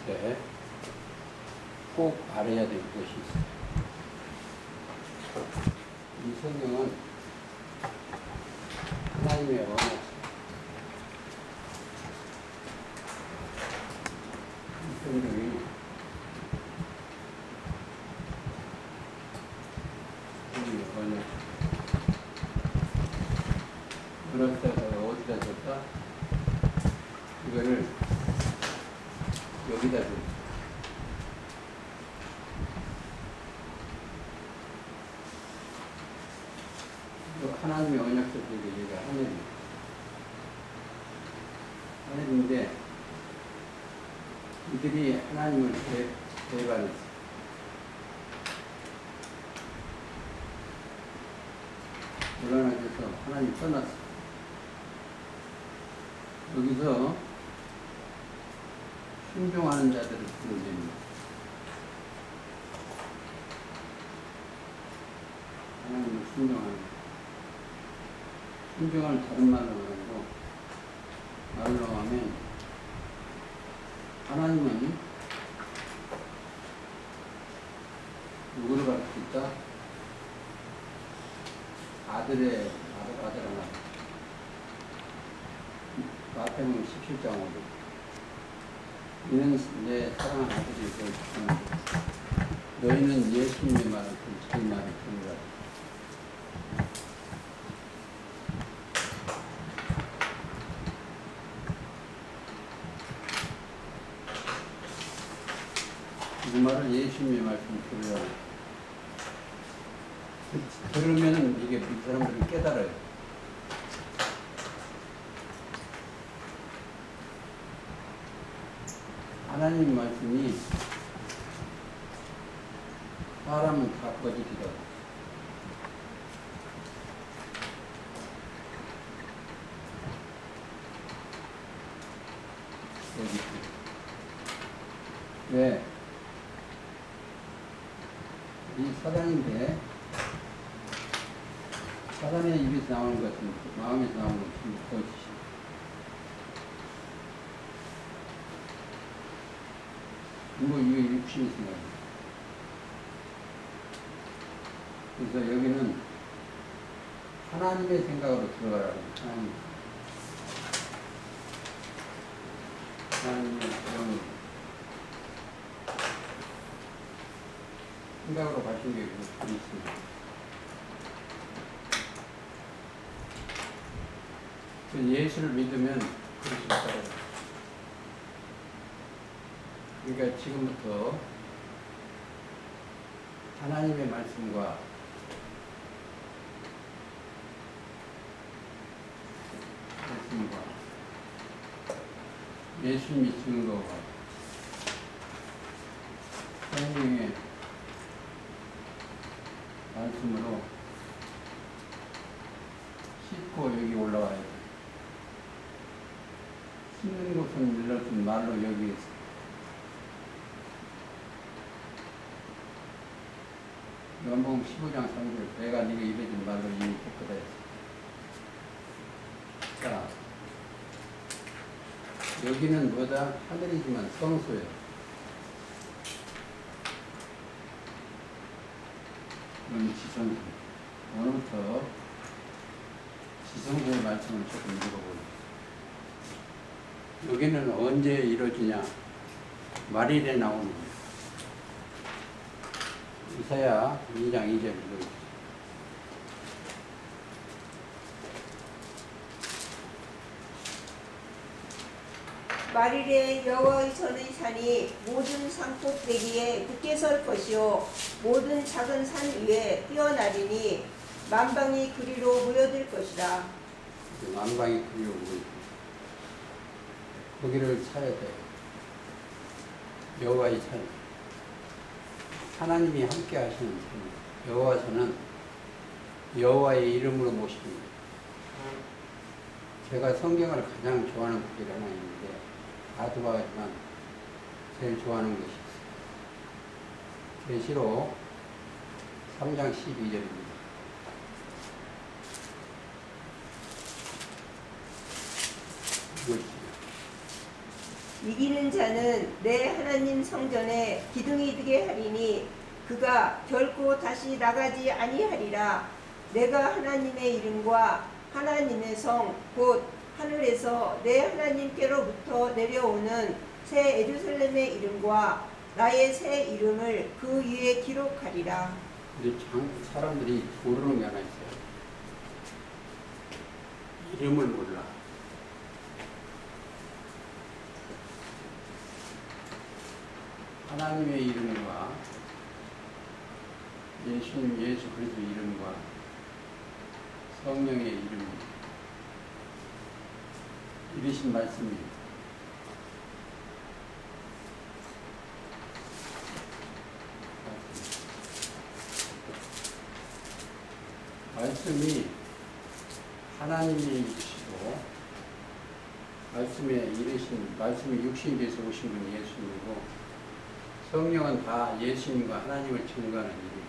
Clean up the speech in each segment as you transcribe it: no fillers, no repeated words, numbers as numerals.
때 꼭 알아야 될 것이 있어요. 이 성경은 하나님의 언약. 이 성경이 하나님의 언약. 그렇다가 어디다 줬다? 이거를 여기다 줬다. 하나님의 언약 속에 여기가 하늘입니다. 하늘인데 이들이 하나님을 배반했어요. 불안하셔서 하나님 떠났어요. 여기서 순종하는 자들을 부르십니다. 하나님을 순종하는 자. 순종을 다른 말로 하면 하나님은 누구를 가르치다? 아들 하나. 마태복음 17장 5절. 이는 내 사랑하는 아들이 너희는 예수님의 말을 듣고 제 말을 듣느라. 그 말을 예수님의 말씀 들으라. 들으면 이게 이 사람들이 깨달아요. 하나님 말씀이 사람은 다 거짓이다. 왜? 이 사단인데 사단의 입에서 나오는 것은 마음에서 나오는 것은 거짓이다. 뭐 이게 육신이 생각이에요. 그래서 여기는 하나님의 생각으로 들어가라고. 하나님의 생각으로 가신 게 있습니다. 예수를 믿으면 그럴 수 있다고. 그러니까 지금부터 하나님의 말씀과 예수님이 증거가 성경의 말씀으로 씻고 여기 올라와야 돼. 씻는 곳은 일렀던 말로 여기 있어. 요한복음 15장 3절 내가 네가 입에 든 말로 이미 깨끗하였어. 자, 여기는 뭐다? 하늘이지만 성소예요. 이건 지성소. 오늘부터 지성소의 말씀을 조금 읽어보죠. 여기는 언제 이루어지냐? 말일에 나오는 거예요. 이사야 2장 2절 읽어보죠. 말일에 여호와의 전의 산이 모든 산꼭대기에 굳게 설 것이요 모든 작은 산 위에 뛰어나리니 만방이 그리로 모여들 것이다. 만방이 그리로 모여들 거기를 찾아야 돼. 여호와의 산. 하나님이 함께 하시는 산. 여호와서는 여호와의 이름으로 모십니다. 제가 성경을 가장 좋아하는 구절이 하나 있는데 다 좋아하지만 제일 좋아하는 것이 있어요. 계시록 3장 12절입니다. 이것이요. 이기는 자는 내 하나님 성전에 기둥이 되게 하리니 그가 결코 다시 나가지 아니하리라. 내가 하나님의 이름과 하나님의 성 곧 하늘에서 내 하나님께로부터 내려오는 새 예루살렘의 이름과 나의 새 이름을 그 위에 기록하리라. 근데 사람들이 모르는 게 하나 있어요. 이름을 몰라. 하나님의 이름과 예수님 예수 그리스도 이름과 성령의 이름 이르신 말씀이 말씀이 하나님이 이르시고 말씀에 이르신 말씀이 육신이 돼서 오신 분이 예수님이고 성령은 다 예수님과 하나님을 증거하는 일이에요.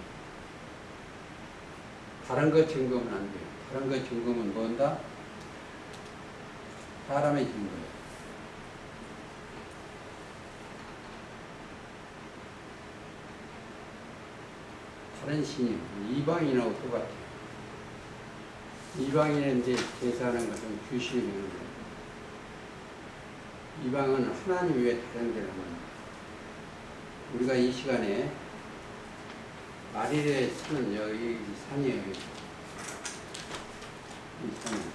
다른 것 증거는 안 돼요. 다른 것 증거는 뭔다? 사람의 증거예요. 다른 신이 이방인하고 똑같아요. 이방인인데 제사하는 것은 규식이 있는 거예요. 이방은 하나님 외에 다른 데를 합니다. 우리가 이 시간에 마리레에 쓰는 여기 산이에요. 이 산.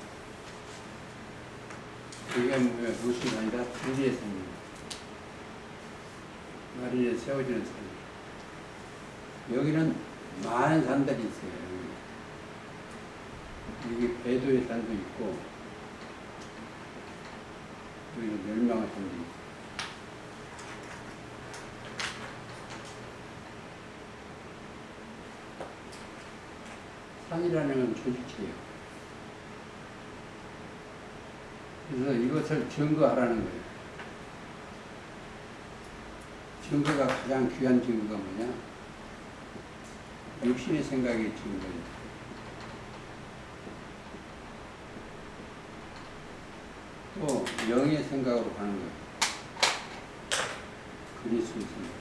이게 무슨 산이다? 단지의 산입니다. 마리레에 세워지는 산. 여기는 많은 산들이 있어요. 여기 배도의 산도 있고, 여기는 멸망의 산도 있고. 산이라는 건 조직체예요. 그래서 이것을 증거하라는 거예요. 증거가 가장 귀한 증거가 뭐냐? 육신의 생각이 증거예요. 또 영의 생각으로 가는 거예요. 그리스도의 생각.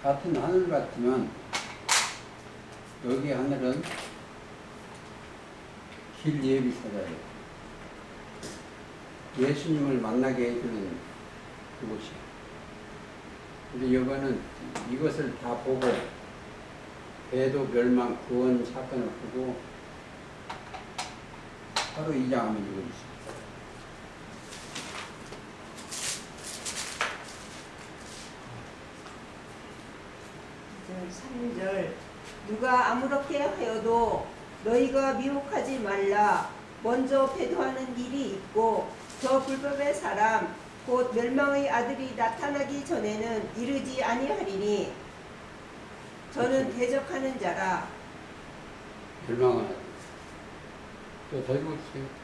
같은 하늘 같지만 여기 하늘은 길 예비사자예요. 예수님을 만나게 해주는 그곳이에요. 근데 이거는 이것을 다 보고 배도 멸망 구원 사건을 보고 바로 이 장하면 이거 있어요. 삼절 누가 아무렇게 하여도 너희가 미혹하지 말라. 먼저 배도하는 일이 있고 저 불법의 사람 곧 멸망의 아들이 나타나기 전에는 이르지 아니하리니 저는 대적하는 자라. 멸망은 또더 읽어주세요.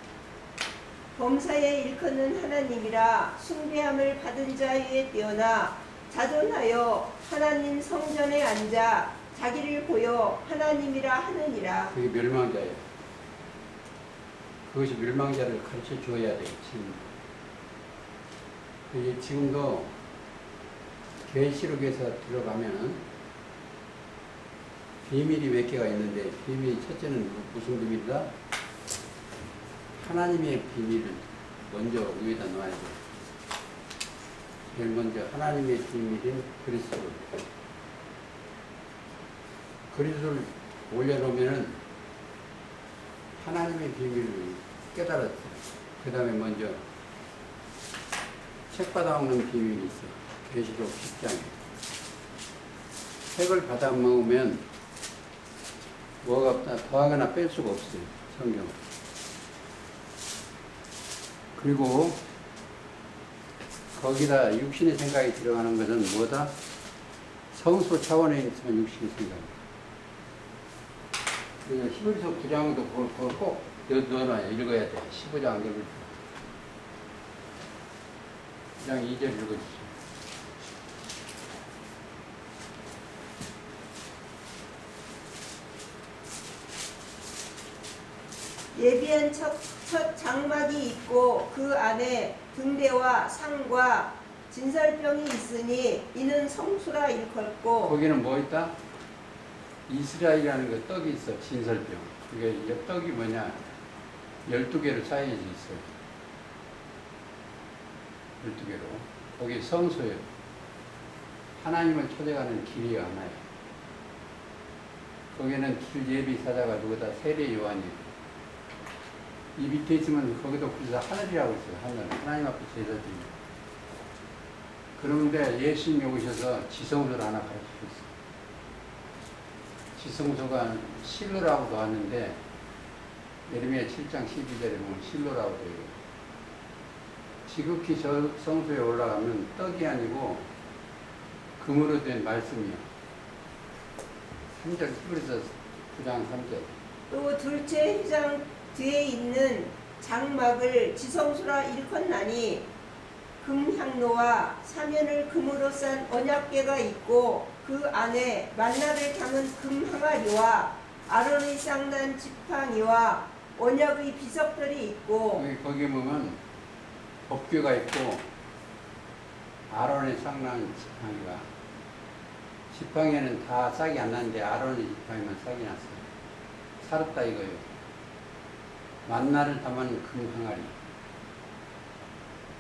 범사에 일컫는 하나님이라 숭배함을 받은 자 위에 뛰어나 자존하여 하나님 성전에 앉아 자기를 보여 하나님이라 하느니라. 그게 멸망자예요. 그것이 멸망자를 가르쳐 주어야 돼요. 지금도 계시록에서 들어가면은 비밀이 몇 개가 있는데 비밀 첫째는 무슨 비밀이다? 하나님의 비밀을 먼저 위에다 놔야 돼요. 제일 먼저 하나님의 비밀인 그리스도를 올려놓으면은 하나님의 비밀을 깨달았어요. 그 다음에 먼저 책 받아먹는 비밀이 있어요. 계시록 10장에. 책을 받아먹으면 뭐가 없다, 더하거나 뺄 수가 없어요. 성경. 그리고 거기다 육신의 생각이 들어가는 것은 뭐다? 성소 차원에 있는 육신의 생각. 그래서 히브리서 9장도 그걸 꼭 넣어놔야 읽어야 돼. 15장 읽을 때. 9장 2절 읽어주세요. 예비한 첫 장막이 있고 그 안에 등대와 상과 진설병이 있으니 이는 성수라 일컫고. 거기는 뭐 있다? 이스라엘이라는 그 떡이 있어. 진설병. 그게 이 떡이 뭐냐? 12개로 쌓여져 있어. 12개로. 거기 성소예요. 하나님을 찾아가는 길이 하나예요. 거기는 길 예비 사자가 누구다? 세례 요한이에요. 이 밑에 있으면 거기도 그래서 하늘이라고 있어요. 하늘. 하나님 앞에 제사 드립니다. 그런데 예수님이 오셔서 지성소를 하나 가르치셨어요. 지성소가 실로라고 나왔는데 예레미야 7장 12절에 보면 실로라고 되어 있어요. 지극히 저 성소에 올라가면 떡이 아니고 금으로 된 말씀이요. 3절 히브리서 9장 3절. 또 둘째 휘장 뒤에 있는 장막을 지성소라 일컫나니 금향로와 사면을 금으로 싼 언약궤가 있고 그 안에 만나를 담은 금항아리와 아론의 쌍난 지팡이와 언약의 비석들이 있고. 거기 보면 법궤가 있고 아론의 쌍난 지팡이가, 지팡이는 다 싹이 안 났는데 아론의 지팡이만 싹이 났어요. 살았다 이거예요. 만나를 담은 금항아리.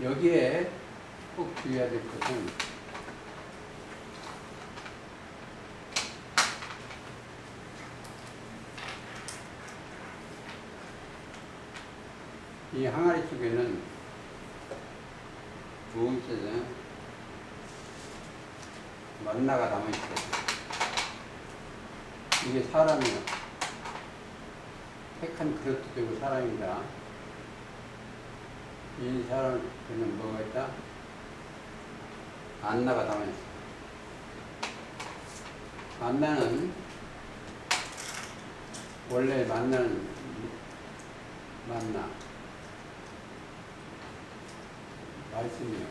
여기에 꼭 주의해야 될 것은 이 항아리 속에는 무엇이든 만나가 담아있어요. 이게 사람이요. 택한 그릇도 되고 사람입니다. 이 사람에는 뭐가 있다? 만나가 담아있어요. 만나는 원래 만나는 만나 말씀이요.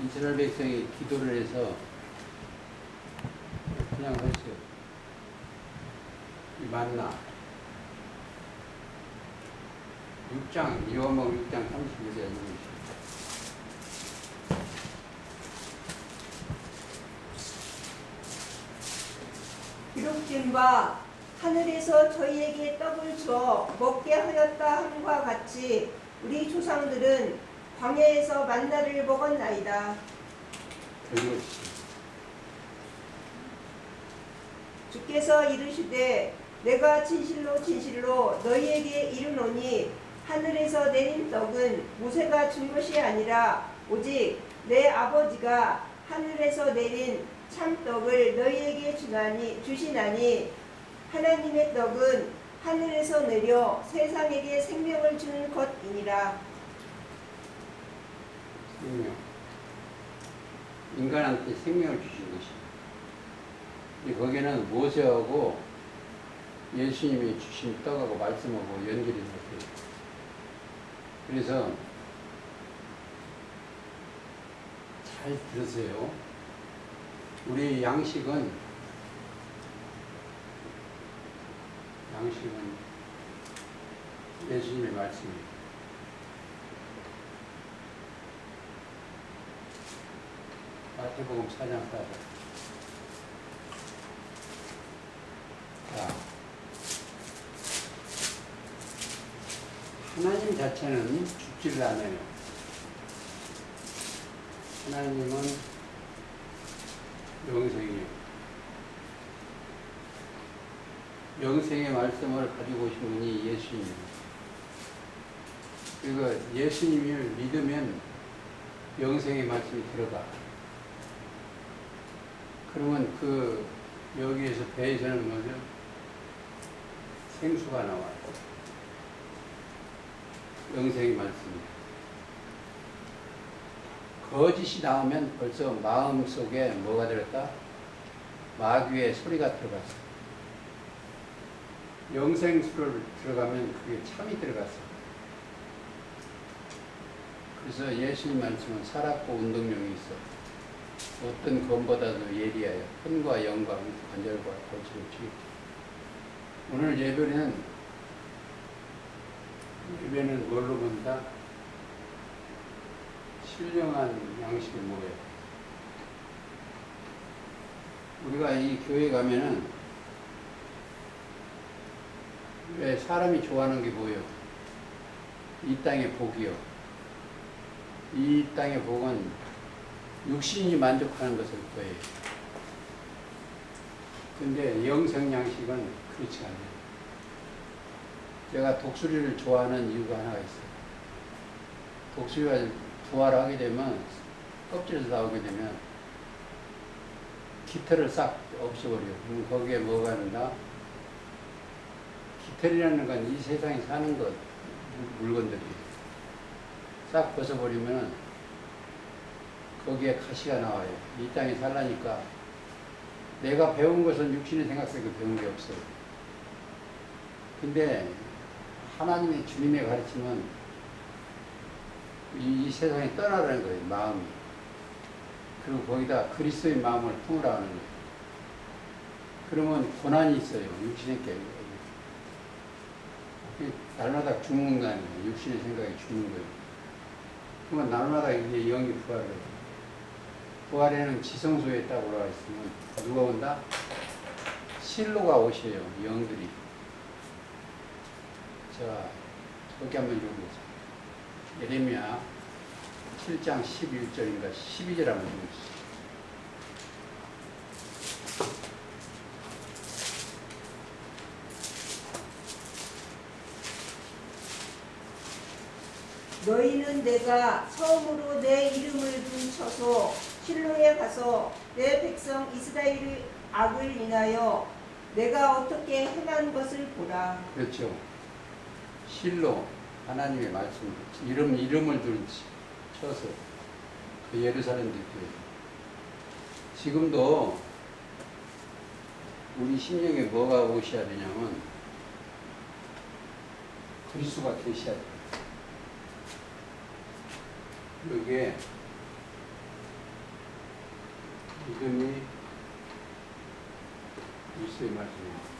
이스라엘 백성이 기도를 해서 그냥 했어요. 이 만나 6장, 요한복음 6장 31절에 기록된 바 하늘에서 저희에게 떡을 주어 먹게 하였다 함과 같이 우리 조상들은 광야에서 만나를 먹었나이다. 그리고 주께서 이르시되 내가 진실로 진실로 너희에게 이르노니 하늘에서 내린 떡은 모세가 준 것이 아니라 오직 내 아버지가 하늘에서 내린 참떡을 너희에게 주시나니 하나님의 떡은 하늘에서 내려 세상에게 생명을 주는 것이니라. 생명. 인간한테 생명을 주신 것이. 거기는 모세하고 예수님이 주신 떡하고 말씀하고 연결이 됐어요. 그래서 잘 들으세요. 우리 양식은 예수님의 말씀입니다. 마태복음 4장 4절. 자, 하나님 자체는 죽지를 않아요. 하나님은 영생이에요. 영생의 말씀을 가지고 오신 분이 예수님이에요. 그리고 예수님을 믿으면 영생의 말씀이 들어가. 그러면 여기에서 배에서는 뭐죠? 생수가 나와요. 영생의 말씀이에요. 거짓이 나오면 벌써 마음 속에 뭐가 들었다? 마귀의 소리가 들어갔어. 영생수를 들어가면 그게 참이 들어갔어. 그래서 예수님 말씀은 살았고 운동력이 있어. 어떤 검보다도 예리하여 혼과 영과 관절과 골치를 치겠지. 오늘 예배는 예배는 뭘로 본다? 신령한 양식을 먹어요. 우리가 이 교회 가면은 왜 사람이 좋아하는 게 뭐예요? 이 땅의 복이요. 이 땅의 복은 육신이 만족하는 것일 거예요. 근데 영성 양식은 그렇지 않아요. 제가 독수리를 좋아하는 이유가 하나가 있어요. 독수리가 부화를 하게 되면, 껍질에서 나오게 되면 깃털을 싹 없애버려요. 그럼 거기에 뭐가 있나? 깃털이라는 건 이 세상에 사는 것, 물건들이 싹 벗어버리면 거기에 가시가 나와요. 이 땅에 살라니까 내가 배운 것은 육신의 생각밖에 배운 게 없어요. 근데 하나님의 주님의 가르침은 이 세상에 떠나라는 거예요. 마음이. 그리고 거기다 그리스도의 마음을 품으라는 거예요. 그러면 고난이 있어요. 육신의 게. 날마다 죽는 거 아니에요. 육신의 생각이 죽는 거예요. 그러면 날마다 이제 영이 부활을 해요. 부활에는 지성소에 딱 올라가 있으면 누가 온다? 실로가 오셔요. 영들이. 자, 여기 한번 읽어보세요. 예레미야 7장 11절인가 12절 한번 읽어보세요. 너희는 내가 처음으로 내 이름을 둔 처소 실로에 가서 내 백성 이스라엘의 악을 인하여 내가 어떻게 행한 것을 보라. 그렇죠. 실로 하나님의 말씀, 이름을 둘 쳐서 그 예루살렘 대교회. 지금도 우리 심령에 뭐가 오셔야 되냐면 그리스도가 계셔야 돼요. 여기에 믿음이 그리스도의 말씀입니다.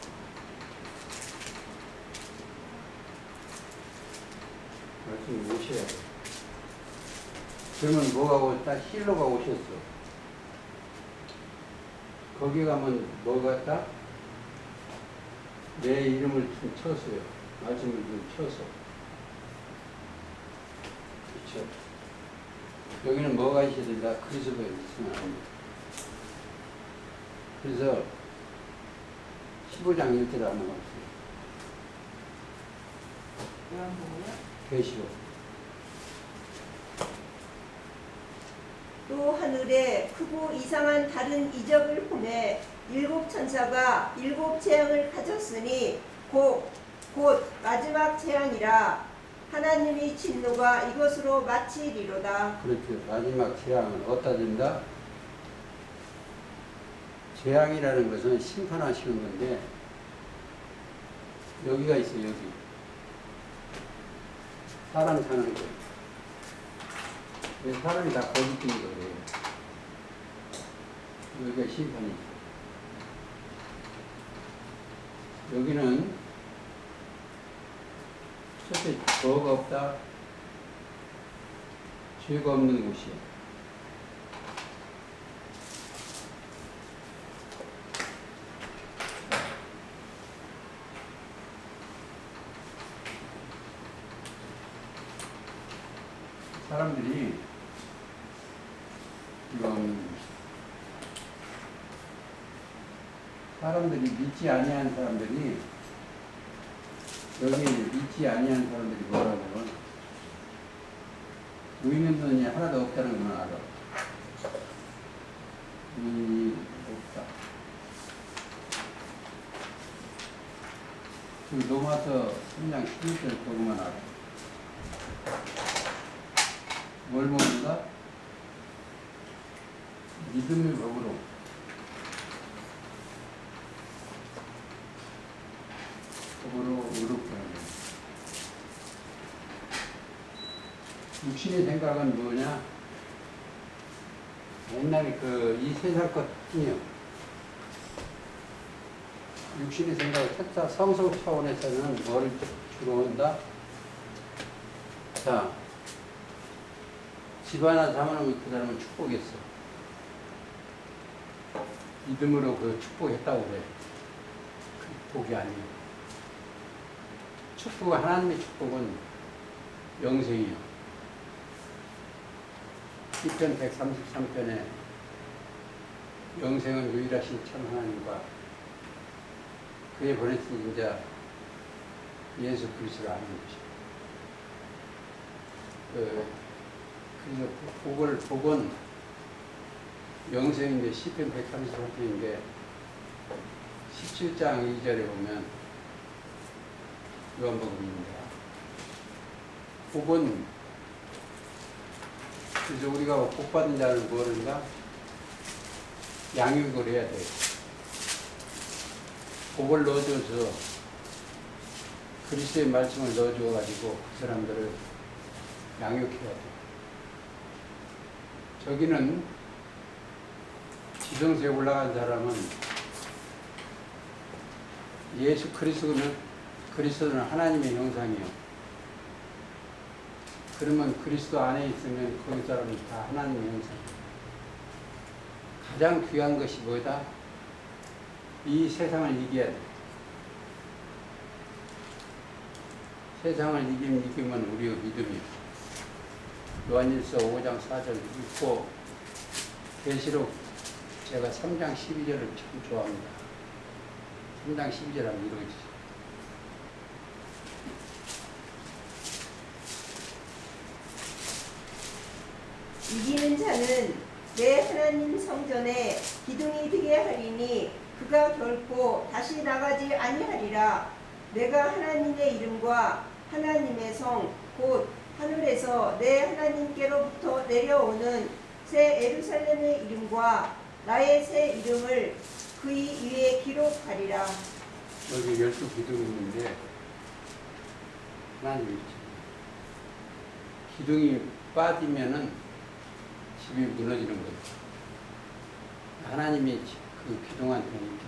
말씀이 오셔야 돼요. 그러면 뭐가 오셨다? 실로가 오셨어. 거기 가면 뭐가 있다? 내 이름을 좀 쳤어요. 말씀을 좀 쳐서. 그렇죠. 여기는 뭐가 있어야 된다? 그리스도가 있으면 안 됩니다. 그래서 15장 1절에 한번 봤어요. 계시록. 또 하늘에 크고 이상한 다른 이적을 보매 일곱 천사가 일곱 재앙을 가졌으니 곧 마지막 재앙이라. 하나님의 진노가 이것으로 마치리로다. 그렇죠. 마지막 재앙은 어디다 준다? 재앙이라는 것은 심판하시는 건데 여기가 있어요. 여기 사람 사는 거. 사람이 다 거짓된 거예요. 여기가 심판이 있어요. 여기는 첫째 죄가 없다. 죄가 없는 곳이에요. 사람들이 믿지 아니한 사람들이 여기 믿지 아니한 사람들이 뭐라고 하면 의인은 돈이 하나도 없다는 건 알아. 의인이 없다. 그 로마서 3장 11절 그것만 알아. 뭘 모른다? 믿음의 법으로 의롭게 하는 거야. 육신의 생각은 뭐냐? 옛날에 이 세상 것뿐이요. 육신의 생각을 성성 차원에서는 뭐를 주로 한다? 자, 집 하나 사모하면 그 사람은 축복했어. 믿음으로 그 축복했다고 그래. 그 복이 아니에요. 축복은, 하나님의 축복은 영생이요. 시편 133편에 영생은 유일하신 참 하나님과 그의 보내신 인자 예수 그리스도를 아는 것이요. 그래서 복은 영생인데 시편 133편인데 17장 2절에 보면 요한복음입니다. 복은 그래서 우리가 복받은 자를 뭐하는가? 양육을 해야 돼요. 복을 넣어줘서 그리스도의 말씀을 넣어줘가지고 그 사람들을 양육해야 돼요. 저기는 지성소에 올라간 사람은 예수 그리스도는 하나님의 형상이요. 그러면 그리스도 안에 있으면 거기 사람은 다 하나님의 형상이에요. 가장 귀한 것이 뭐다? 이 세상을 이겨야 돼. 세상을 이기면 우리의 믿음이요. 요한일서 5장 4절 읽고 계시록 제가 3장 12절을 참 좋아합니다. 3장 12절 한번 읽어주세요. 이기는 자는 내 하나님 성전에 기둥이 되게 하리니 그가 결코 다시 나가지 아니하리라. 내가 하나님의 이름과 하나님의 성 곧 하늘에서 내 하나님께로부터 내려오는 새 예루살렘의 이름과 나의 새 이름을 그의 위에 기록하리라. 여기 12기둥이 있는데 하나님이 기둥이 빠지면은 집이 무너지는 거예요. 하나님이 그 기둥한테 이렇게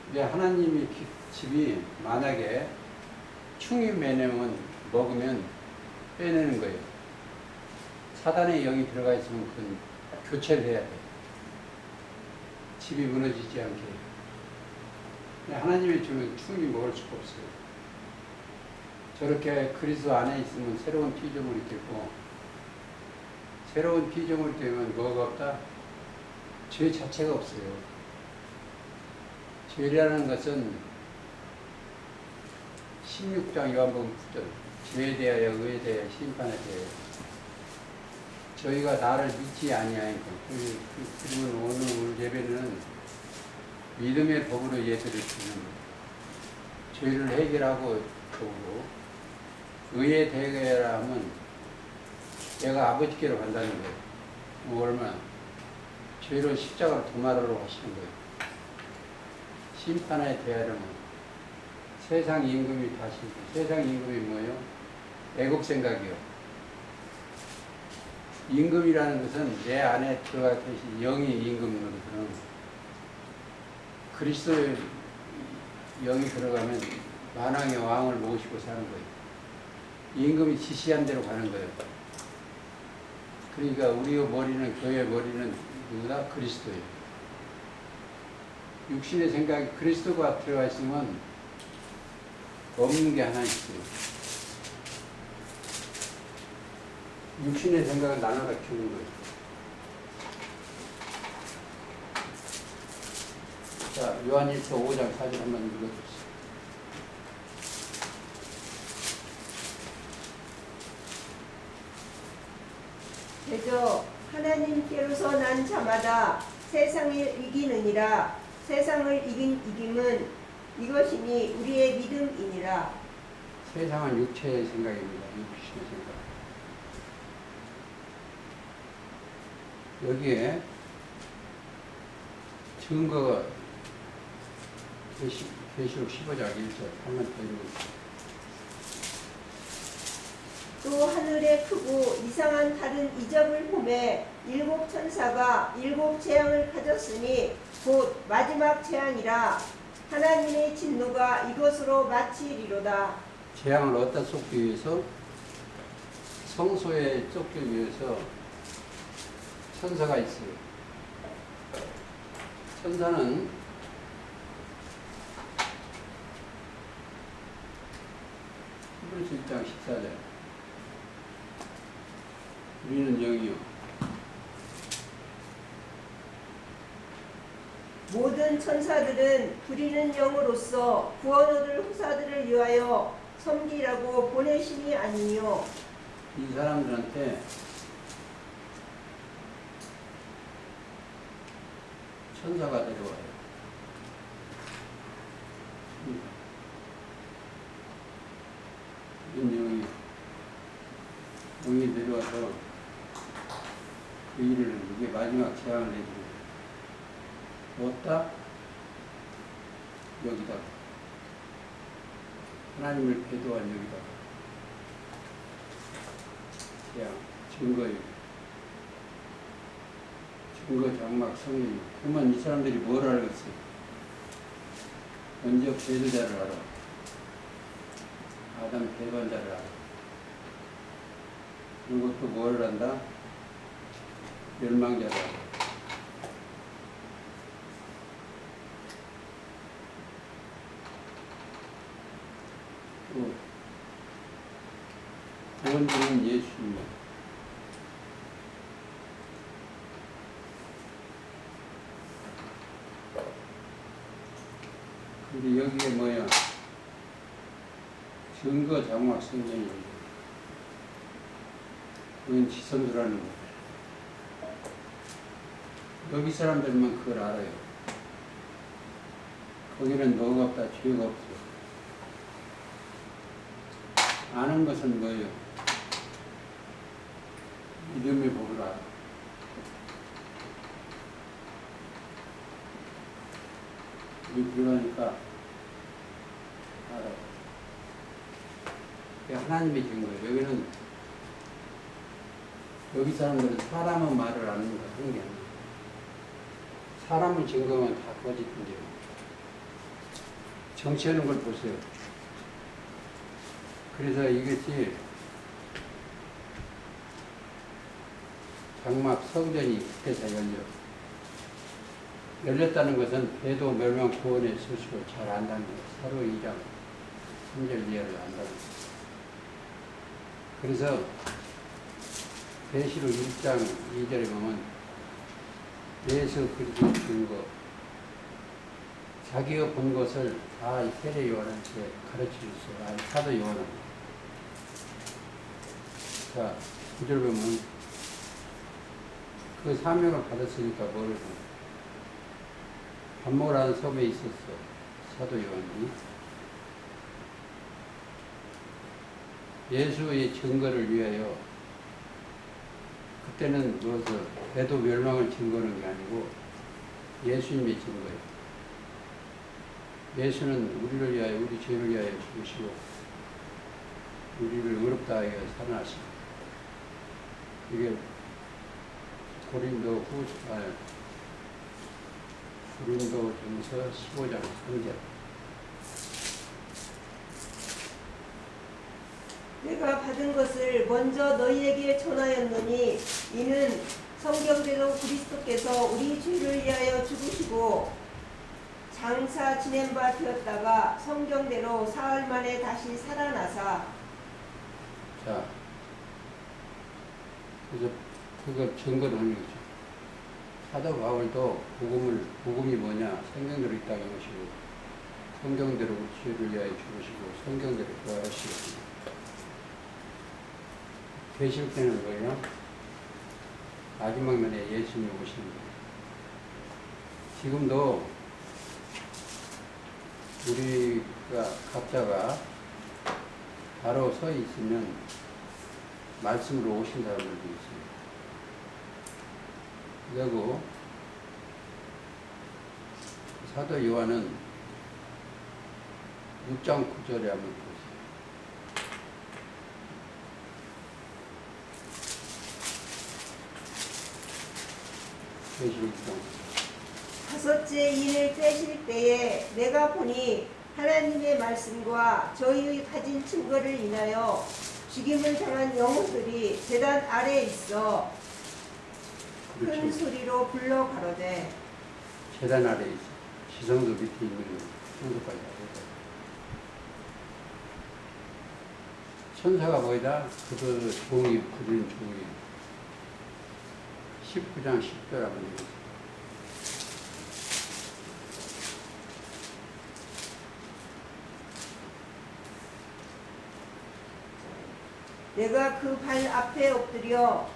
근데 하나님이 집이 만약에 충이 먹으면 빼내는 거예요. 사단의 영이 들어가 있으면 그건 교체를 해야 돼요. 집이 무너지지 않게. 근데 하나님의 집은 충이 먹을 수가 없어요. 저렇게 그리스도 안에 있으면 새로운 피조물이 되고, 새로운 피조물이 되면 뭐가 없다? 죄 자체가 없어요. 죄라는 것은 16장 요한복음 9절 죄에 대하여 의에 대하여 심판에 대하여 저희가 나를 믿지 아니하니까 그러면 오늘 예배는 믿음의 법으로 예배를 드리는 거예요. 죄를 해결하고 법으로 의에 대하여 하면 내가 아버지께로 간다는 거예요. 뭐 얼마나 죄로 십자가로 도마로 하시는 거예요. 심판에 대하려면 세상 임금이 다시고 세상 임금이 뭐예요? 애국 생각이요. 임금이라는 것은 내 안에 들어가 계신 영이 임금으로서는 그리스도의 영이 들어가면 만왕의 왕을 모시고 사는 거예요. 임금이 지시한 대로 가는 거예요. 그러니까 우리의 머리는 교회의 머리는 누구다? 그리스도예요. 육신의 생각이 그리스도가 들어가 있으면 없는 게 하나 있어요. 육신의 생각을 나눠 갖추는 거예요. 자, 요한일서 5장 4절 한번 읽어주세요. 대저 하나님께로서 난 자마다 세상을 이기느니라. 세상을 이긴 이김은 이것이니 우리의 믿음이니라. 세상은 육체의 생각입니다. 육신의 생각. 여기에 증거가 계시록 15장 1절 한번 더 읽어주세요. 또 하늘에 크고 이상한 다른 이적을 보매 일곱 천사가 일곱 재앙을 가졌으니 곧 마지막 재앙이라. 하나님의 진노가 이것으로 마치리로다. 재앙을 어디다 쏟기 위해서? 성소에 쫓기 위해서 천사가 있어요. 천사는 히브리서 1장 14절 우리는 영이요 모든 천사들은 부리는 영으로서 구원 얻을 후사들을 위하여 섬기라고 보내심이 아니요 이 사람들한테 천사가 데려와요. 이런 영이 내려와서 그 일을 이게 마지막 재앙을 내주는 거예요. 어디다? 여기다. 하나님을 배도한 여기다. 재앙, 증거예요. 증거 장막 성령. 그러면 이 사람들이 뭘 알겠어요? 먼저 배도자를 알아. 아담 배반자를 알아. 그리고 또 뭘 한다? 멸망자를 알아. 또 구원주는 예수님이야. 근데 여기에 뭐야? 증거 장막 성전이에요. 그건 지성수라는 거예요. 여기 사람들만 그걸 알아요. 거기는 너가 없다, 죄가 없어. 아는 것은 뭐예요? 믿음의 법을 알아. 이게 필요하니까 알아. 이게 하나님의 증거예요. 여기는 여기 사람들은 사람의 말을 아는 거 하는 게 아니야. 사람을 증거하면 다 거짓인데요. 정치하는 걸 보세요. 그래서 이것이 장막 성전이 그때서 열렸다는 것은 배도 멸망 구원의 소식을 잘 안다는 거예요. 사도 2장 3절 이하를 안다는 거예요. 그래서 계시록 1장 2절에 보면 예수 그리스도 증거 자기가 본 것을 다 세례 요한한테 가르치셨어요. 사도 요한한테. 자, 9절 보면 그 사명을 받았으니까 뭐를 밥 먹으라는 섬에 있었어. 사도 요한이. 예수의 증거를 위하여 그때는 무엇을 배도 멸망을 증거하는 게 아니고 예수님의 증거예요. 예수는 우리를 위하여 우리 죄를 위하여 죽으시고 우리를 의롭다 하여 살아나시고 이게 고린도전서 15장 3절. 내가 받은 것을 먼저 너희에게 전하였노니 이는 성경대로 그리스도께서 우리 죄를 위하여 죽으시고 장사 지낸 바 되었다가 성경대로 사흘 만에 다시 살아나사. 자, 그래서 그걸 증거를 하는 거죠. 사도 바울도 복음이 뭐냐? 성경대로 있다는 것이고 성경대로 우리 죄를 위하여 죽으시고 성경대로 부활하시고 계실 때는 뭐예요? 마지막 날에 예수님이 오시는 거예요. 지금도 우리가 각자가 바로 서 있으면 말씀으로 오신 사람들도 있어요. 그리고 사도 요한은 6장 9절에 한번 보세요. 다섯째 인을 떼실 때에 내가 보니 하나님의 말씀과 저희의 가진 증거를 인하여 죽임을 당한 영혼들이 제단 아래에 있어 큰 그렇죠. 소리로 불러 가로되 재단 아래 있어. 지성소 밑에 있는 천사까지 하고. 천사가 뭐이다? 그 종이 부르는 종이 19장 10절하고 있어. 내가 그 발 앞에 엎드려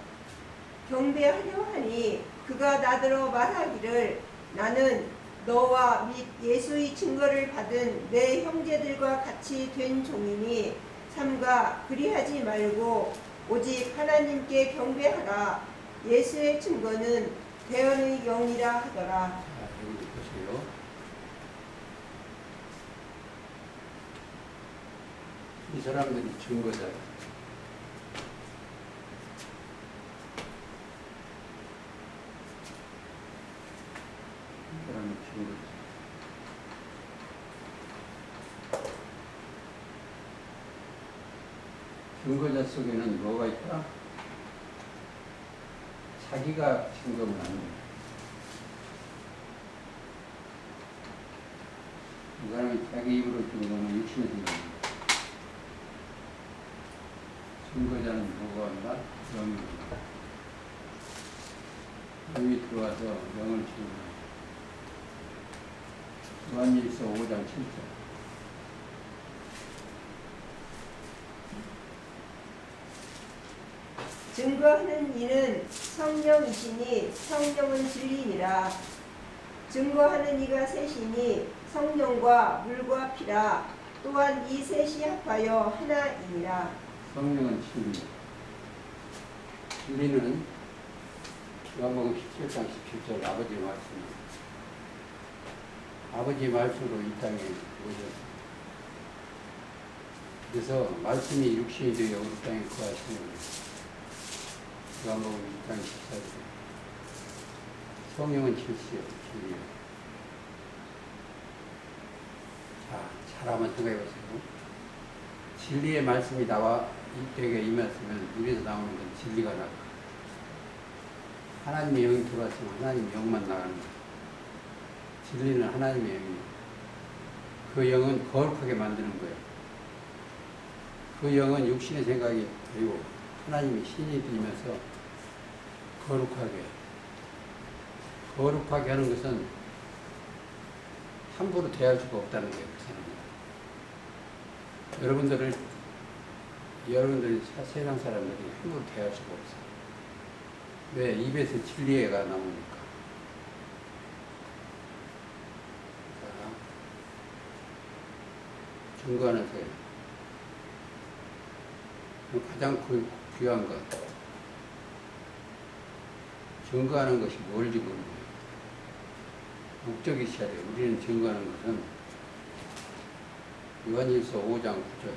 경배하려 하니 그가 나더러 말하기를 나는 너와 및 예수의 증거를 받은 내 형제들과 같이 된 종이니 삼가 그리하지 말고 오직 하나님께 경배하라. 예수의 증거는 대언의 영이라 하더라. 여기 보세요. 이 사람들이 증거자예요. 이 사람이 증거자. 증거자 속에는 뭐가 있다? 자기가 증거면 안 돼. 이 사람이 자기 입으로 증거는 육신의 증거입니다. 증거자는 뭐가 한다? 영입니다. 영이 들어와서 영을 증거합니다. 요한일서 5장 7절. 증거하는 이는 성령이시니 성령은 진리니라. 증거하는 이가 셋이니 성령과 물과 피라. 또한 이 셋이 합하여 하나이니라. 성령은 진리. 진리는 요한복음 17장 17절 아버지 말씀. 아버지 말씀으로 이 땅에 오셨습니다. 그래서 말씀이 육신이 되어 우리 땅에 거하시는 요한복음 2장 14절. 성령은 진리요, 진리요. 자, 잘 한번 생각해 보세요. 진리의 말씀이 나와 이 땅에 임했으면 입에서 나오는 건 진리가 나가. 하나님의 영이 들어왔으면 하나님의 영만 나가는 거예요. 진리는 하나님의 영이에요. 그 영은 거룩하게 만드는 거예요. 그 영은 육신의 생각이 되고 하나님의 신이 들면서 거룩하게 하는 것은 함부로 대할 수가 없다는 거예요. 그 사람은. 여러분들이 세상 사람들이 함부로 대할 수가 없어요. 왜? 입에서 진리가 나오니까. 자, 증거하는 세. 가장 귀한 것. 증거하는 것이 뭘 증거하는 거예요? 목적이 있어야 돼요. 우리는 증거하는 것은 요한일서 5장 9절.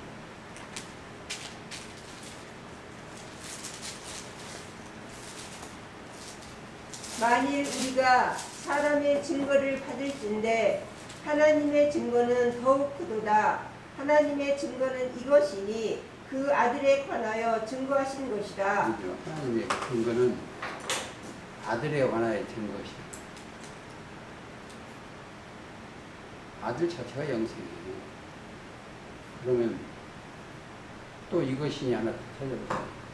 만일 우리가 사람의 증거를 받을진대 하나님의 증거는 더욱 크도다. 하나님의 증거는 이것이니 그 아들에 관하여 증거하신 것이라. 그렇죠. 하나님의 증거는 아들에 관하여 증거시다. 아들 자체가 영생이에요. 그러면 또 이것이니 하나 찾아보세요.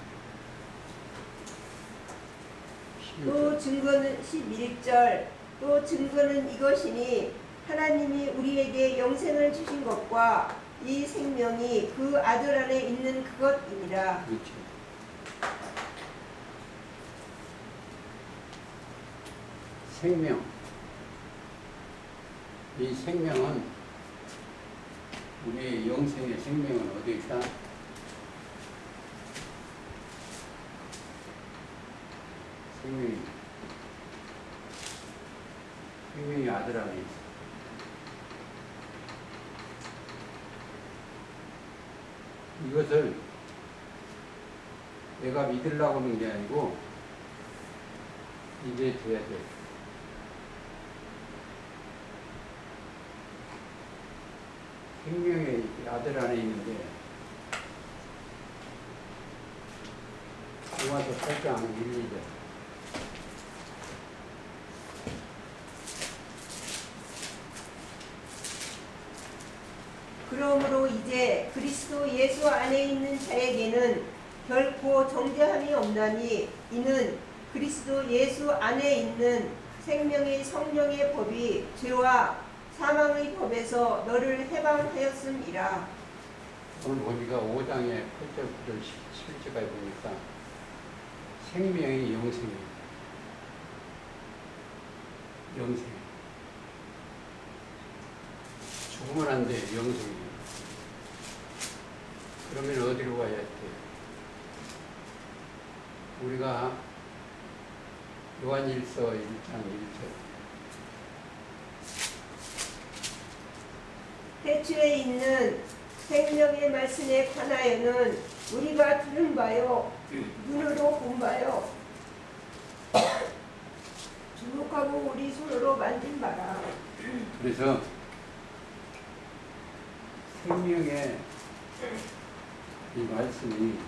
또 증거는 11절 또 증거는 이것이니 하나님이 우리에게 영생을 주신 것과 이 생명이 그 아들 안에 있는 그것이니라. 그렇죠. 생명. 이 생명은 우리의 영생의 생명은 어디 있다? 생명이 아들 안에 있어. 이것을 내가 믿으려고 하는 게 아니고 입에 둬야 돼. 생명의 아들 안에 있는데 8장 1, 2절. 그러므로 이제 그리스도 예수 안에 있는 자에게는 결코 정죄함이 없나니 이는 그리스도 예수 안에 있는 생명의 성령의 법이 죄와 사망의 법에서 너를 해방하였음이라. 오늘 우리가 5장의 8절부터 11절까지 보니까 생명이 영생이에요. 영생. 죽으면 안 돼, 영생이에요. 그러면 어디로 가야 돼? 우리가 요한일서 1장 1절. 태초에 있는 생명의 말씀에 관하여는 우리가 들은 바요 눈으로 본 바요 주목하고 우리 손으로 만진 바라. 그래서 생명의 이 말씀이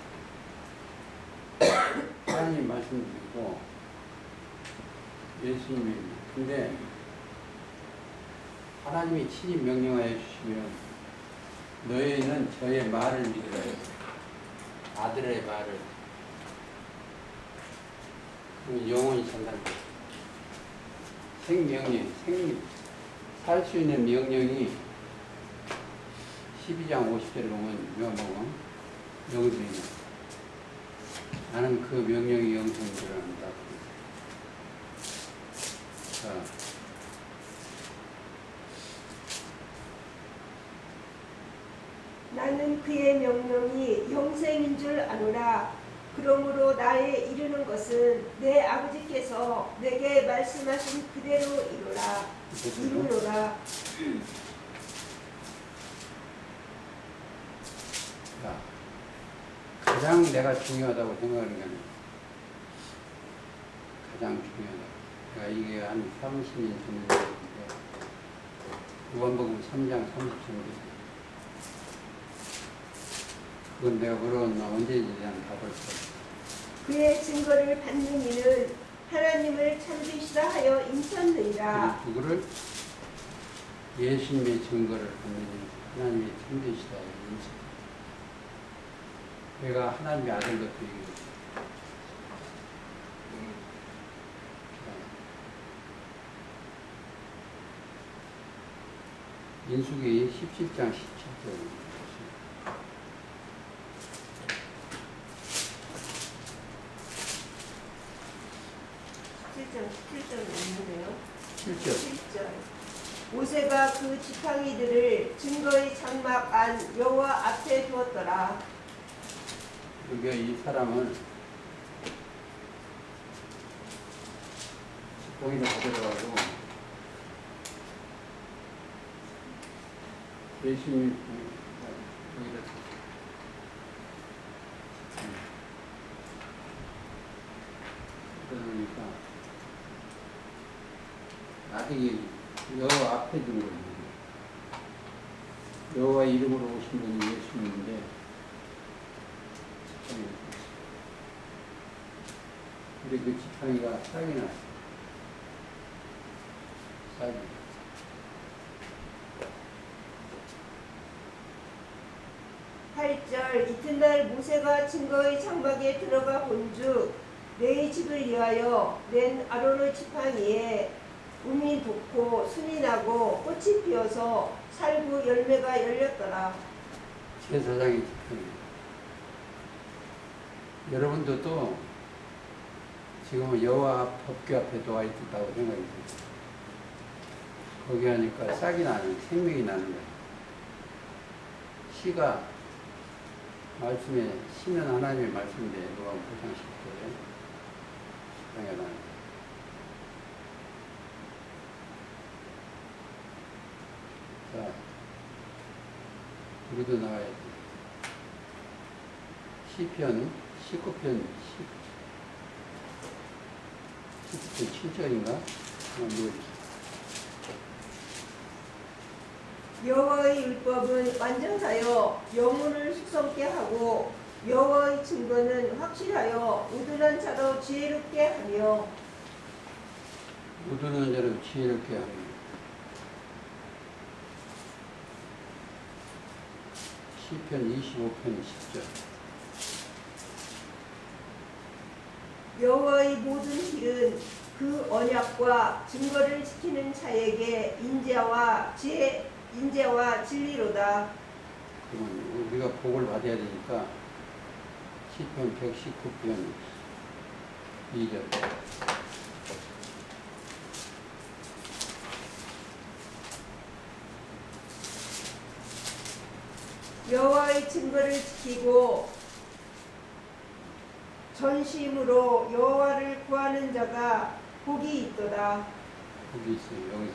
하나님 말씀이고 예수님이 근데 하나님이 친히 명령하여 주시면 너희는 저의 말을 믿으라. 아들의 말을. 그럼 영원히 산다는 거예요. 생명이 살 수 있는 명령이 12장 50절에 보면 요한복음 영생이다. 나는 그 명령이 영생인 줄 안다. 자, 나는 그의 명령이 영생인 줄 아노라. 그러므로 나의 이르는 것은 내 아버지께서 내게 말씀하신 그대로 이루노라. 자, 가장 내가 중요하다고 생각하는 게 가장 중요하다. 내가 이게 한 30년 전에 얘기인데 요한복음 3장 33절. 그건 내가 물어봤나 언제인지 난 답을 써. 그의 증거를 받는 이는 하나님을 참으시라 하여 인쳤느니라. 그거를 예수님의 증거를 받는 이 하나님의 참되시다 인식. 내가 하나님의 아들 것도 얘기했어. 민수기 17장 17절. 7절 있는데요. 7절. 7절. 모세가 그 지팡이들을 증거의 장막 안 여호와 앞에 두었더라. 그러니까 이 사람은 지팡이를 가져가고 예수님 여기다 그러니까 아직 여호와 앞에 둔 거예요. 여호와 이름으로 오신 분이 예수님인데 지팡이를 줬어요. 근데 그 지팡이가 싹이 났어요. 싹이. 8절. 이튿날 모세가 증거의 장막에 들어가 본즉 내 집을 위하여 낸 아론의 지팡이에 움이 돋고 순이 나고 꽃이 피어서 살구 열매가 열렸더라. 제사장의 지팡이. 여러분도 또 지금은 여호와 법궤 앞에 놓아 있다고 생각이 들어요. 거기 하니까 싹이 나는, 생명이 나는 거예요. 시가 말씀에, 시는 하나님의 말씀인데 누가 보장시킬 거예요. 당연하네. 자, 우리도 나와야 돼. 시편 19편 7절인가? 여호와의 율법은 완전하여 영혼을 숙성케 하고 여호와의 증거는 확실하여 우둔한 자도 지혜롭게 하며 우두는 자를 지혜롭게 하며 시편 25편 10절. 여호와의 모든 길은 그 언약과 증거를 지키는 자에게 인자와 진리로다. 그러면 우리가 복을 받아야 되니까 시편 119편 2절. 여호와의 증거를 지키고 전심으로 여호와를 구하는 자가 복이 있도다. 복이 있어요. 여기서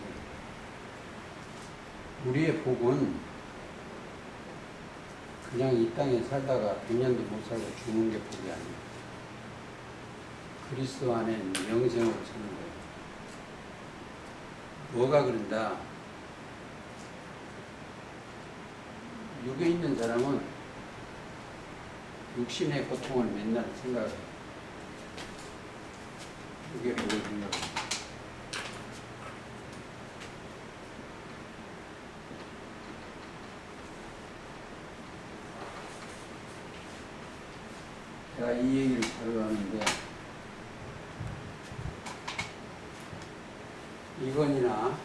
우리의 복은 그냥 이 땅에 살다가 100년도 못 살고 죽는 게 복이 아니에요. 그리스도 안에 영생으로 사는 거예요. 뭐가 그런다? 육에 있는 사람은 육신의 고통을 맨날 생각해요. 그게 복을 생각해요. 제가 이 얘기를 자주 하는데, 이건이나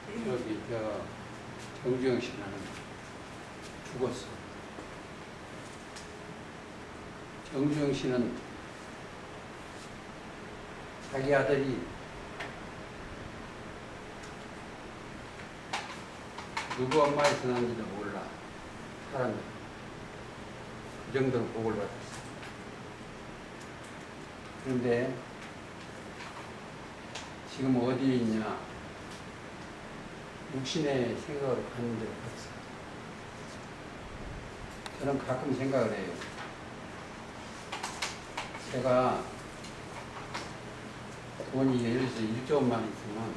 저기 정주영 씨는 죽었어. 정주영 씨는 자기 아들이 누구 엄마에서 난지도 몰라. 사람들. 그 정도로 복을 받았어. 그런데 지금 어디에 있냐? 육신의 생각으로 가는 데로 갔어. 저는 가끔 생각을 해요. 제가 돈이 예를 들어서 1조 원만 있으면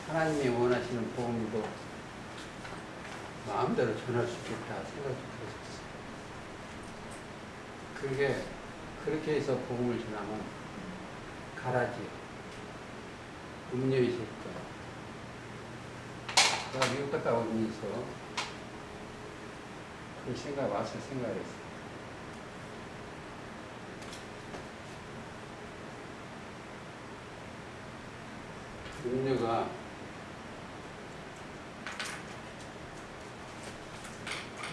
하나님이 원하시는 복음도 마음대로 전할 수 있겠다 생각이 들었어요. 그게 그렇게 해서 복음을 전하면 가라지, 음료에 있을 거야. 제가 미국 갔다 오면서 그 생각 와서 생각을 했어요. 음료가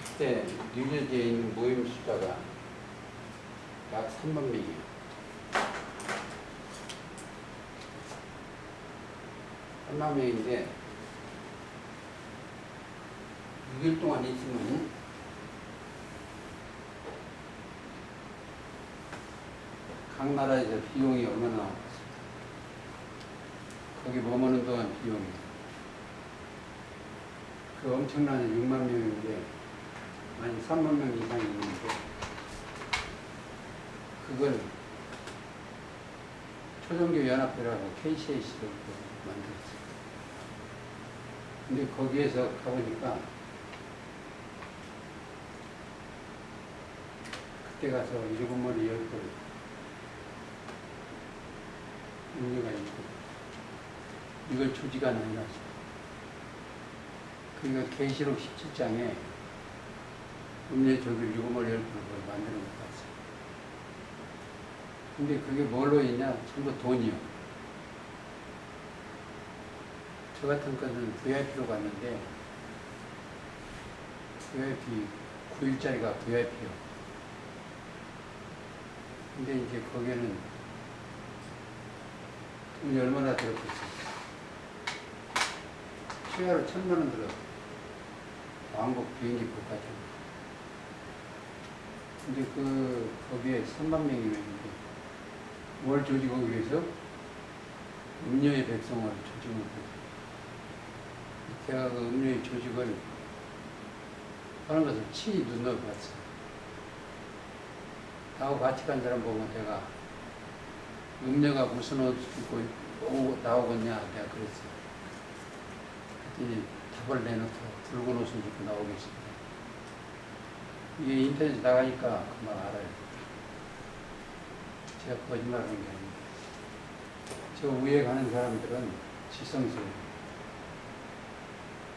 그때 뉴저지에 있는 모임 숫자가 약 3만 명이에요. 3만 명인데 6일 동안 있으면 각 나라에서 비용이 얼마나 나왔습니까? 거기 머무는 동안 비용이 그 엄청난 6만 명인데 한 3만 명 이상이 있는데 그걸 초종교 연합회라고 KCAC로 만들었어요. 근데 거기에서 가보니까 그때 가서 7머리 10돌 음료가 있고 이걸 조지가 나눠놨어요. 그러니까 계시록 17장에 음료 조기를 7머리 10돌을 만드는 것 같아요. 근데 그게 뭘로 있냐? 전부 돈이요. 저 같은 거는 VIP로 갔는데 VIP 9일짜리가 VIP요. 근데 이제 거기에는 돈이 얼마나 들었겠어요. 최하로 1,000만 원 들었어요. 왕복 비행기 값 같은 거. 근데 거기에 3만 명이 있는데 뭘 조직하기 위해서? 음료의 백성을 조직을 했어요. 제가 그 음료의 조직을 하는 것을 친히 눈으로 봤어요. 나하고 같이 간 사람 보면 제가 음료가 무슨 옷 입고 나오겠냐 내가 그랬어요. 그랬더니 답을 내놓고 붉은 옷을 입고 나오겠습니다. 이게 인터넷 나가니까 금방 알아요. 제가 거짓말하는 게 아닙니다. 저 위에 가는 사람들은 지성소예요.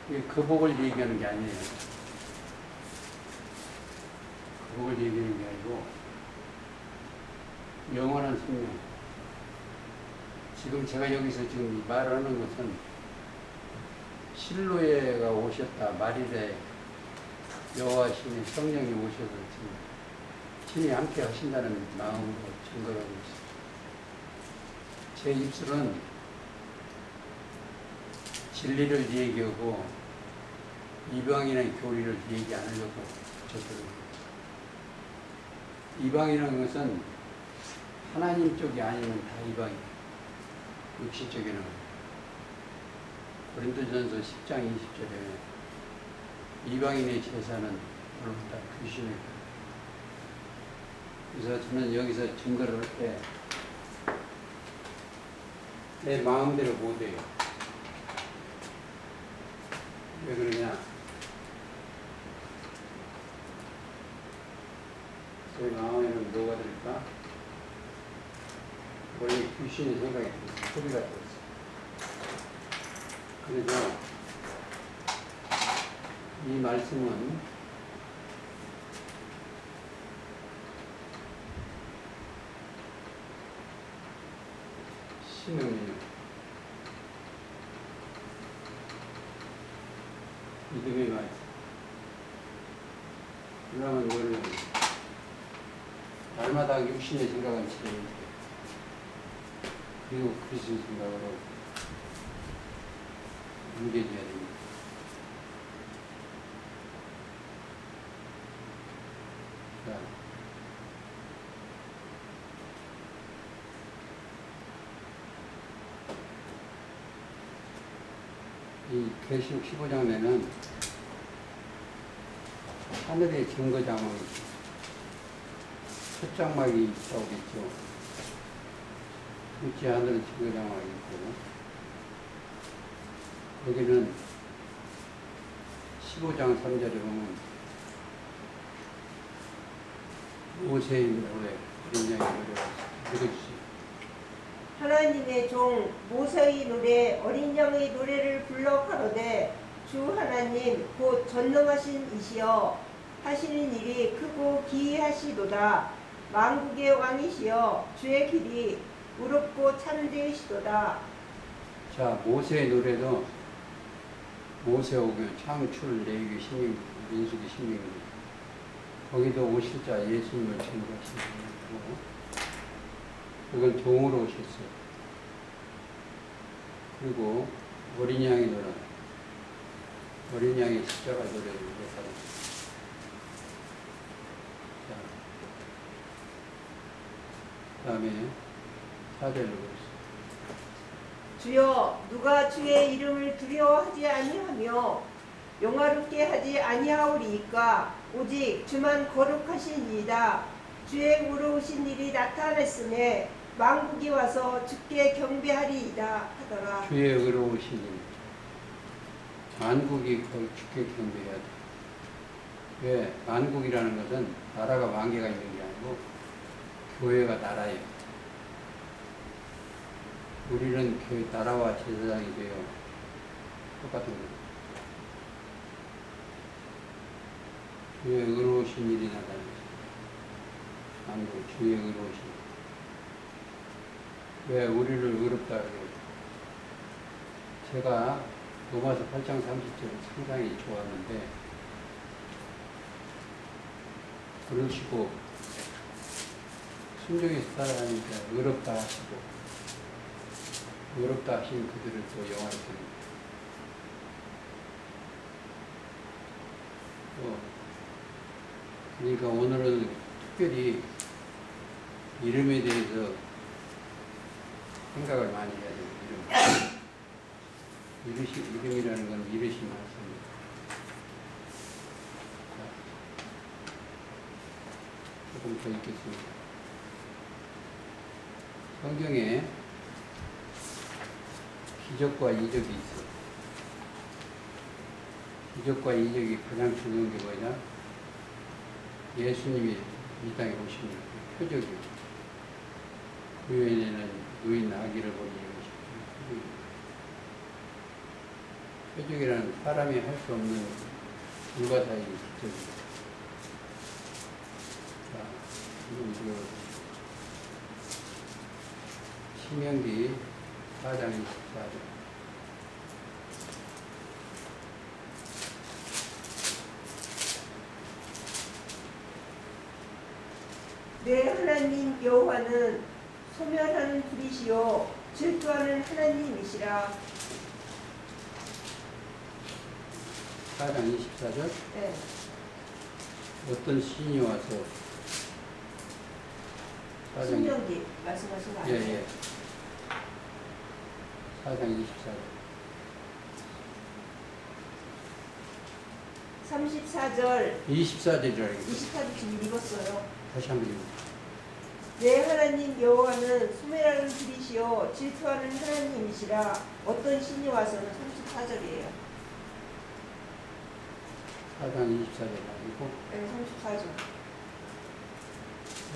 이게 그 복을 얘기하는 게 아니에요. 그 복을 얘기하는 게 아니고 영원한 생명. 지금 제가 여기서 지금 말하는 것은 실로에가 오셨다. 말일에 여호와 신의 성령이 오셔서 지금 신이 함께 하신다는 마음으로 증거를 하고 있습니다. 제 입술은 진리를 얘기하고 이방인의 교리를 얘기 안 하려고 저들은. 이방이라는 것은 하나님 쪽이 아니면 다 이방이에요. 육신적에는. 고린도전서 10장 20절에 이방인의 제사는 물론 다 귀신의 것. 그래서 저는 여기서 증거를 할 때 내 마음대로 못해요. 왜 그러냐? 제 마음에는 뭐가 들을까? 원래 귀신의 생각이 들었어. 소리가 들었어. 그래서 이 말씀은 신음이요. 믿음의 말씀. 그러면 뭐를 날마다 육신의 생각은 지르는데 그리고 그리스도의 생각으로 옮겨져야 됩니다. 자, 이 계시록 15장에는 하늘의 증거장막이 있죠. 첫 장막이 있다고 했죠. 둘째 하늘의 증거장막이 있고, 여기는 15장 3절에 보면 모세의 노래, 어린 양의 노래가 읽어주세요. 하나님의 종 모세의 노래 어린 양의 노래를 불러 가로되 주 하나님 곧 전능하신 이시여 하시는 일이 크고 기이하시도다. 만국의 왕이시여 주의 길이 의롭고 참되시도다. 자, 모세의 노래도 모세오경, 창출, 레위기, 신명, 민수기, 신명입니다. 거기도 오실 자 예수님을 증거하시는 거고, 그건 종으로 오셨어요. 그리고 어린 양의 노래, 어린 양의 십자가 노래를 하는. 자, 다음에 4절로 보겠습니다. 주여 누가 주의 이름을 두려워하지 아니하며 영화롭게 하지 아니하오리이까 오직 주만 거룩하시니이다. 주의 의로우신 일이 나타났음에 만국이 와서 주께 경배하리이다 하더라. 주의 의로우신 일, 만국이 주께 경배해야 돼. 왜? 만국이라는 것은 나라가 만개가 있는 게 아니고 교회가 나라예요. 우리는 그 나라와 제사장이 되어 똑같은 거예요. 주의 의로우신 일이 나타나요. 만국, 주의 의로우신 일. 왜 우리를 의롭다 그래요? 제가 로마서 8장 30절을 상당히 좋았는데, 그러시고 순종해서 살아가니까 의롭다 하시고, 의롭다 하신 그들을 또 영화롭게 합니다. 그러니까 오늘은 특별히 이름에 대해서 생각을 많이 해야 돼요. 이름이라는 건 이르신 말씀입니다. 조금 더 읽겠습니다. 성경에 기적과 이적이 있어요. 기적과 이적이 가장 중요한 게 뭐냐? 예수님이 이 땅에 오신 그 표적이고 그 외에는 노인 아기를 보니 이것이 표적이라는 사람이 할 수 없는 불가사의 기적입니다. 자, 지금 신명기 4장 24절. 내 하나님 여호와는 소멸하는 불이시요 질투하는 하나님이시라. 4장 24절. 네. 어떤 신이 와서 4장 신명기 말씀하신 거 아니에요? 예. 4장 24절. 34절 24절이라고 24절 지금 읽었어요. 다시 한번 읽어볼게요. 내 하나님 여호와는 소멸하는 불이시요 질투하는 하나님이시라. 어떤 신이 와서는 34절이에요. 4장 24절 아니고 네, 34절.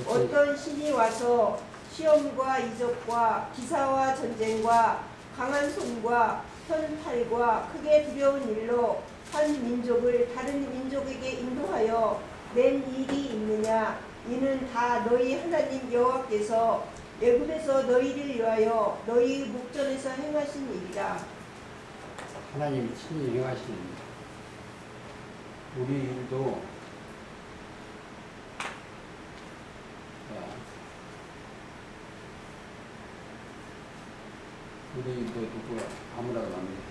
어떤 신이 와서 시험과 이적과 기사와 전쟁과 강한 손과 편 팔과 크게 두려운 일로 한 민족을 다른 민족에게 인도하여 낸 일이 있느냐? 이는 다 너희 하나님 여호와께서 애굽에서 너희를 위하여 너희 목전에서 행하신 일이라. 하나님이 친히 행하시는 일. 우리 일도 우리 일도 누구야 아무나도 납니다.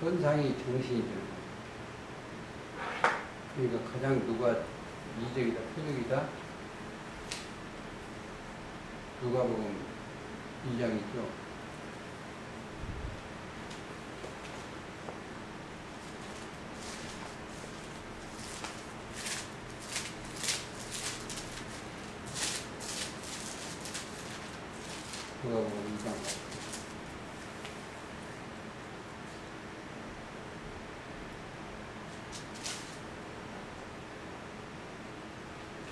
현상이 정신이 되는 거예요. 그러니까 가장 누가 이적이다, 표적이다. 누가복음 2장이죠. 누가복음 2장.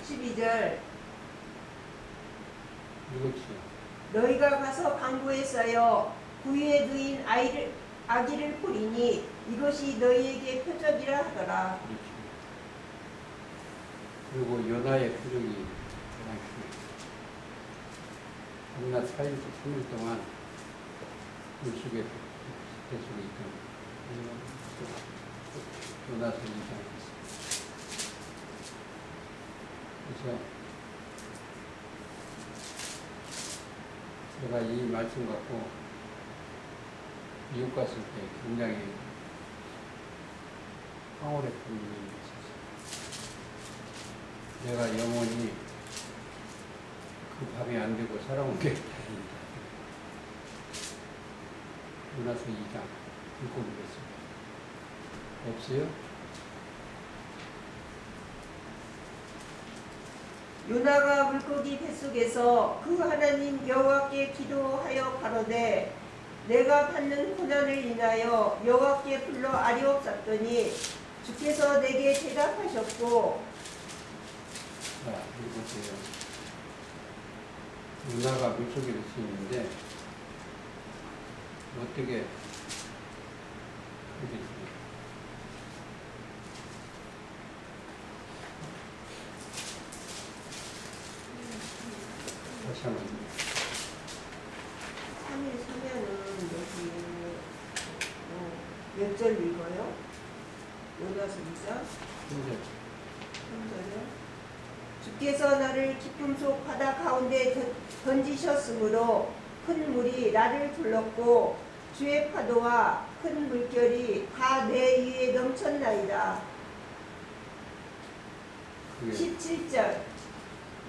12절. 이것이요. 너희가 가서 강구에 쌓여 구유에 누인 아기를 보리니 이것이 너희에게 표적이라 하더라. 그렇죠. 그리고 요나의 표적이 가장 중요해요. 한낮 4일째 3일 동안 물속에 뱃속에 있던 요나서 2장. 그래서 제가 이 말씀 갖고 미국 갔을 때 굉장히 황홀했던 일이 있었어요. 내가 영원히 그 밥이 안 되고 살아온 게 다행이다. 요나서 2장 읽고 보겠습니다. 없어요? 요나가 물고기 뱃속에서 그 하나님 여호와께 기도하여 가로되 내가 받는 고난을 인하여 여호와께 불러 아리옵쌌더니 주께서 내게 대답하셨고. 자, 읽어보세요. 요나가 물속에 있는데 어떻게 하겠습니까? 다시 한번 3일 서면은 여기 몇 절 읽어요? 요나서 2장 3절요? 주께서 나를 깊음 속 바다 가운데 던지셨으므로 큰 물이 나를 둘렀고 주의 파도와 큰 물결이 다 내 위에 넘쳤나이다. 17절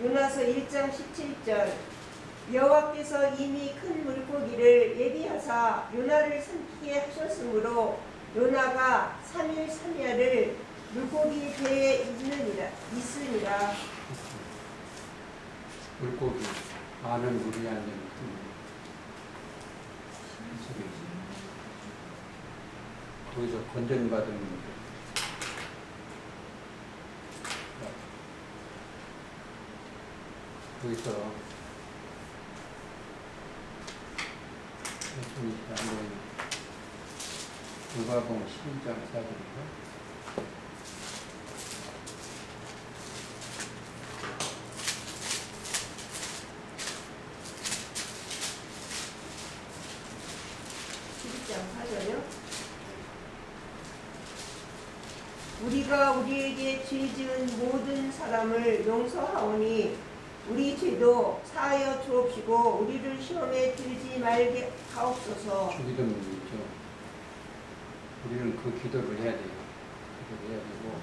요나서 1장 17절 여호와께서 이미 큰 물고기를 예비하사 요나를 삼키게 하셨으므로 요나가 3일 3야를 물고기 배에 있으니라. 물고기 많은 물이 아닌 큰 물. 거기서 건전받은 분들. 거기서 예수님이 한번 누가복음 12장 4절인가? 우리가 우리에게 죄 지은 모든 사람을 용서하오니 우리 죄도 사하여 주옵시고 우리를 시험에 들지 말게 하옵소서. 주기도 있죠. 우리는 그 기도를 해야 돼요. 기도를 해야 되고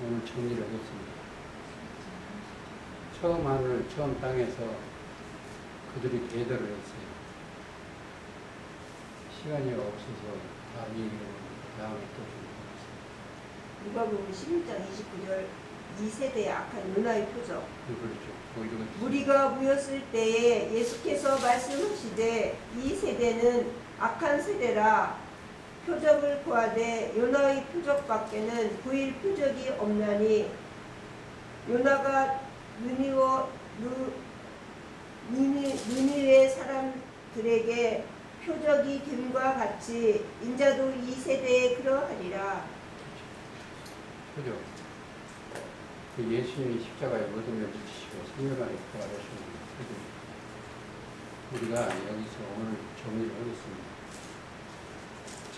오늘 정리를 하겠습니다. 처음 하늘 처음 땅에서 그들이 대더를 했어요. 시간이 없어서 다 얘기를 다음에 또 좀 하겠습니다. 누가복음 11장 29절 이 세대의 악한 요나의 표적. 그렇죠. 무리가 모였을 때에 예수께서 말씀하시되 이 세대는 악한 세대라 표적을 구하되 요나의 표적밖에는 구일 표적이 없나니 요나가 느니웨 사람들에게 표적이 됨과 같이 인자도 이 세대에 그러하리라. 그죠? 그 예수님이 십자가에 모든 걸 지치시고 3일 만에 부활하신 거죠. 우리가 여기서 오늘 정리를 하겠습니다.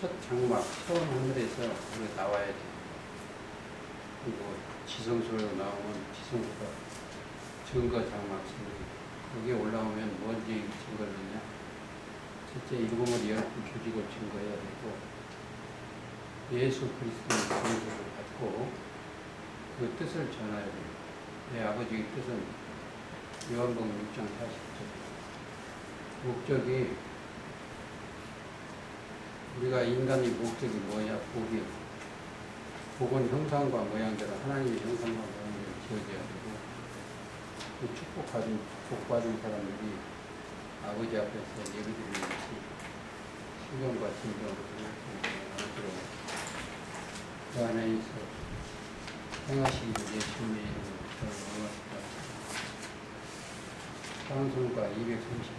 첫 장막, 처음 하늘에서 우리가 나와야 돼요. 그리고 지성소로 나오면 지성소가 증거 장막 성경. 거기에 올라오면 뭔지 증거를 했냐? 첫째, 일곱을 열 조직을 증거해야 되고, 예수 그리스도의 증거를 받고, 그 뜻을 전해야 돼요. 내 아버지의 뜻은 요한복음 6장 40절. 목적이, 우리가 인간의 목적이 뭐냐? 복이요. 복은 형상과 모양대로 하나님의 형상과 모양대로 지어져야 되고, 그 축복받은 사람들이 아버지 앞에서 예배드리는 것이 신경과 진정으로 들어가고, 그 안에 있어 행하시기를 예수님의 이름으로 저를 원하시다. 찬송가 235